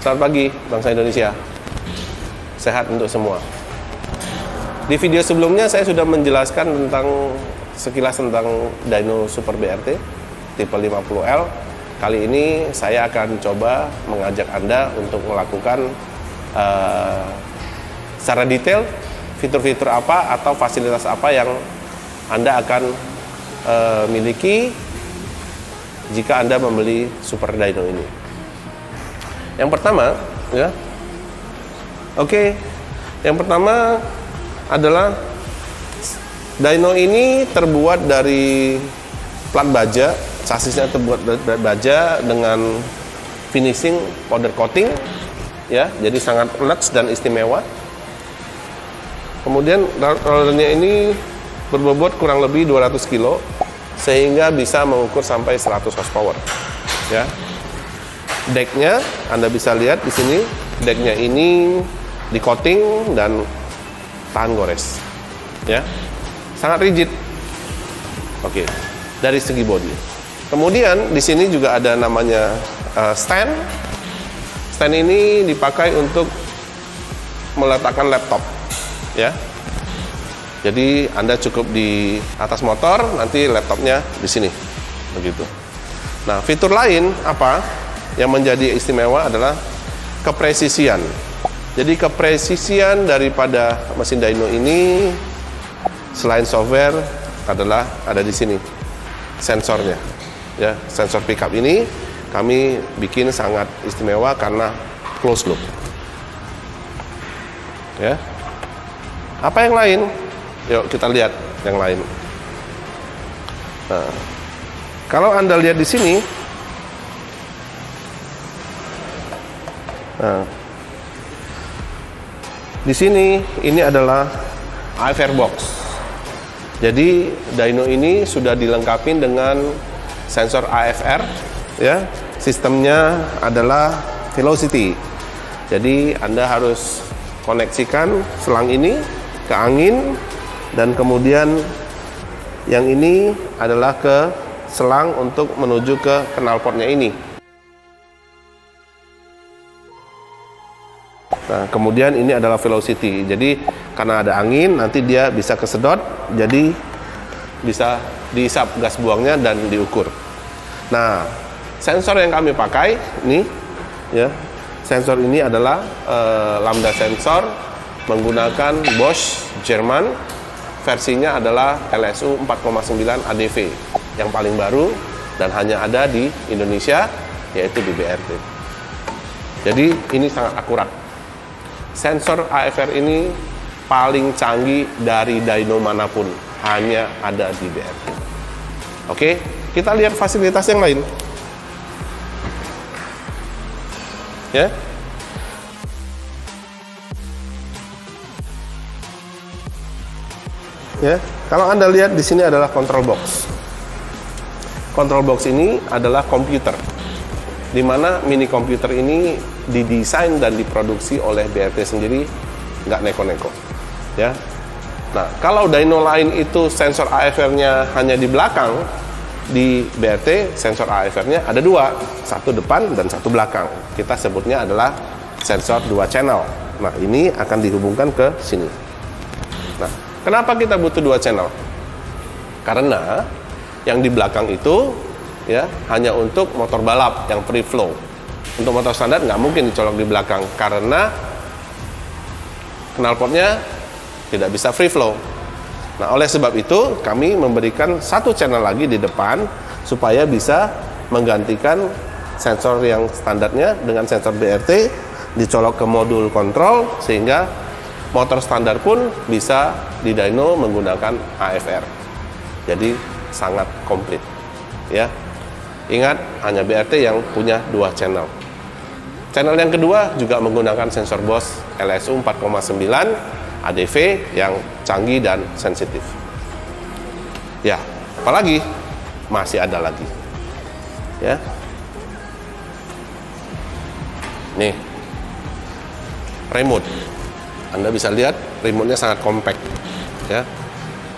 Selamat pagi bangsa Indonesia. Sehat untuk semua. Di video sebelumnya saya sudah menjelaskan sekilas tentang dyno Super BRT tipe 50L. Kali ini saya akan coba mengajak Anda untuk melakukan secara detail fitur-fitur apa atau fasilitas apa yang Anda akan miliki jika Anda membeli Super Dyno ini. Yang pertama, ya, yang pertama adalah dyno ini terbuat dari plat baja, sasisnya terbuat dari plat baja dengan finishing powder coating, ya, jadi sangat luxe dan istimewa. Kemudian rollernya ini berbobot kurang lebih 200 kg, sehingga bisa mengukur sampai 100 horsepower, ya. Decknya Anda bisa lihat di sini, decknya ini di coating dan tahan gores, ya, sangat rigid. Oke, dari segi bodi. Kemudian di sini juga ada namanya stand. Stand ini dipakai untuk meletakkan laptop, ya. Jadi Anda cukup di atas motor, nanti laptopnya di sini, begitu. Nah, fitur lain apa yang menjadi istimewa adalah kepresisian. Jadi kepresisian daripada mesin dyno ini selain software adalah ada di sini sensornya, ya. Sensor pickup ini kami bikin sangat istimewa karena closed loop, ya. Apa yang lain? Yuk kita lihat yang lain. Nah, kalau Anda lihat di sini, nah, di sini ini adalah AFR box. Jadi dyno ini sudah dilengkapi dengan sensor AFR, ya. Sistemnya adalah velocity. Jadi Anda harus koneksikan selang ini ke angin, dan kemudian yang ini adalah ke selang untuk menuju ke knalpotnya ini. Nah, kemudian ini adalah velocity. Jadi karena ada angin, nanti dia bisa kesedot, jadi bisa dihisap gas buangnya dan diukur. Nah, sensor yang kami pakai ini, ya, sensor ini adalah lambda sensor menggunakan Bosch Jerman. Versinya adalah LSU 4,9 ADV yang paling baru dan hanya ada di Indonesia, yaitu di BRT. Jadi ini sangat akurat. Sensor AFR ini paling canggih dari dyno manapun, hanya ada di BRT. Oke, kita lihat fasilitas yang lain, ya. Ya, kalau Anda lihat di sini adalah control box. Control box ini adalah komputer, di mana mini komputer ini didesain dan diproduksi oleh BRT sendiri, nggak neko-neko, ya. Nah, kalau dyno lain itu sensor AFR-nya hanya di belakang, di BRT sensor AFR-nya ada dua, satu depan dan satu belakang. Kita sebutnya adalah sensor 2 channel. Nah, ini akan dihubungkan ke sini. Nah, kenapa kita butuh 2 channel? Karena yang di belakang itu, ya, hanya untuk motor balap yang free flow. Untuk motor standar nggak mungkin dicolok di belakang karena knalpotnya tidak bisa free flow. Nah, oleh sebab itu kami memberikan 1 channel lagi di depan supaya bisa menggantikan sensor yang standarnya dengan sensor BRT, dicolok ke modul kontrol sehingga motor standar pun bisa di dyno menggunakan AFR. Jadi sangat komplit, ya. Ingat, hanya BRT yang punya 2 channel. Channel yang kedua juga menggunakan sensor Bosch LSU 4,9 ADV yang canggih dan sensitif. Ya, apalagi masih ada lagi, ya. Nih, remote. Anda bisa lihat remote-nya sangat compact, ya.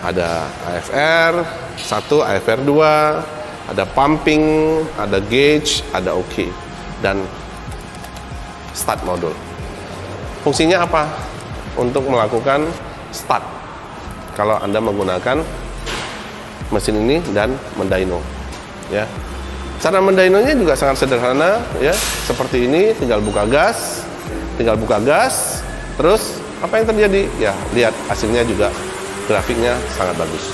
Ada AFR 1, AFR 2, ada pumping, ada gauge, ada OK. Dan start modul. Fungsinya apa? Untuk melakukan start kalau Anda menggunakan mesin ini dan mendyno, ya. Cara mendynonya juga sangat sederhana, ya. Seperti ini, tinggal buka gas, terus apa yang terjadi? Ya, lihat hasilnya juga, grafiknya sangat bagus,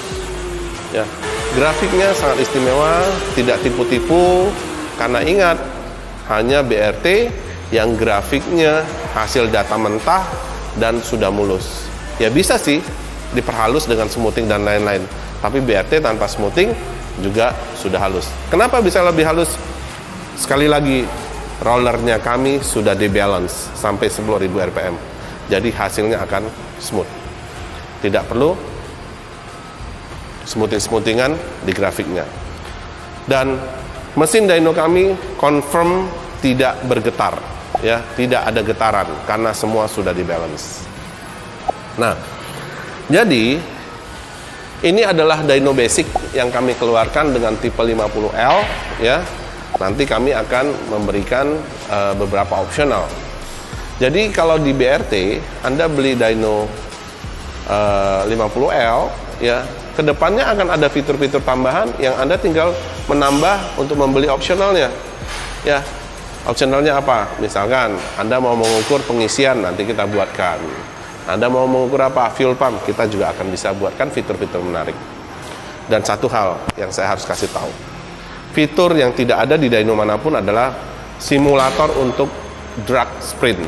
ya. Grafiknya sangat istimewa, tidak tipu-tipu, karena ingat, hanya BRT yang grafiknya hasil data mentah dan sudah mulus. Ya bisa sih diperhalus dengan smoothing dan lain-lain, tapi BRT tanpa smoothing juga sudah halus. Kenapa bisa lebih halus? Sekali lagi, rollernya kami sudah di-balance sampai 10.000 RPM. Jadi hasilnya akan smooth. Tidak perlu smoothing-smoothingan di grafiknya. Dan mesin dyno kami confirm tidak bergetar, ya, tidak ada getaran karena semua sudah di-balance. Nah, jadi ini adalah dyno basic yang kami keluarkan dengan tipe 50L, ya. Nanti kami akan memberikan beberapa opsional. Jadi kalau di BRT Anda beli dyno 50L, ya, kedepannya akan ada fitur-fitur tambahan yang Anda tinggal menambah untuk membeli opsionalnya, ya. Opsionalnya apa? Misalkan Anda mau mengukur pengisian, nanti kita buatkan. Anda mau mengukur apa? Fuel pump, kita juga akan bisa buatkan fitur-fitur menarik. Dan satu hal yang saya harus kasih tahu, fitur yang tidak ada di dyno manapun adalah simulator untuk drag sprint.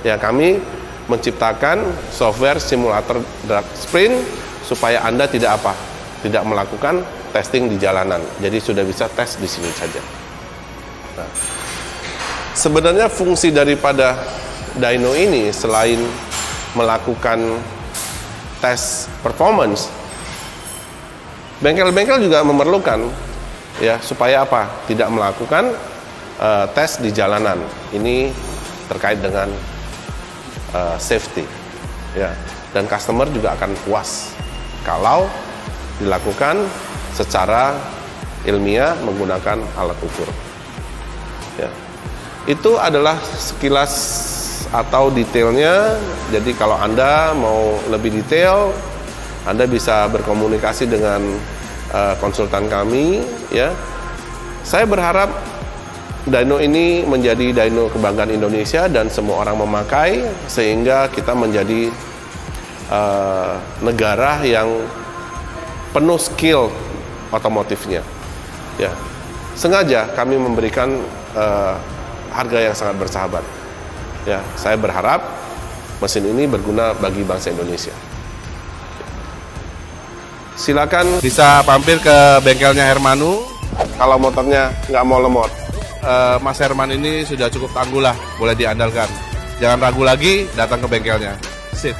Ya, kami menciptakan software simulator drag sprint supaya Anda tidak apa? Tidak melakukan testing di jalanan. Jadi sudah bisa tes di sini saja. Nah, sebenarnya fungsi daripada dyno ini selain melakukan tes performance, bengkel-bengkel juga memerlukan, ya, supaya apa? Tidak melakukan tes di jalanan. Ini terkait dengan safety, ya. Dan customer juga akan puas kalau dilakukan secara ilmiah menggunakan alat ukur, ya. Itu adalah sekilas atau detailnya. Jadi kalau Anda mau lebih detail, Anda bisa berkomunikasi dengan konsultan kami, ya. Saya berharap dyno ini menjadi dyno kebanggaan Indonesia dan semua orang memakai, sehingga kita menjadi negara yang penuh skill otomotifnya, ya. Sengaja kami memberikan harga yang sangat bersahabat, ya. Saya berharap mesin ini berguna bagi bangsa Indonesia. Silakan bisa mampir ke bengkelnya Hermanu. Kalau motornya nggak mau lemot, Mas Herman ini sudah cukup tangguh lah, boleh diandalkan. Jangan ragu lagi, datang ke bengkelnya. Sip.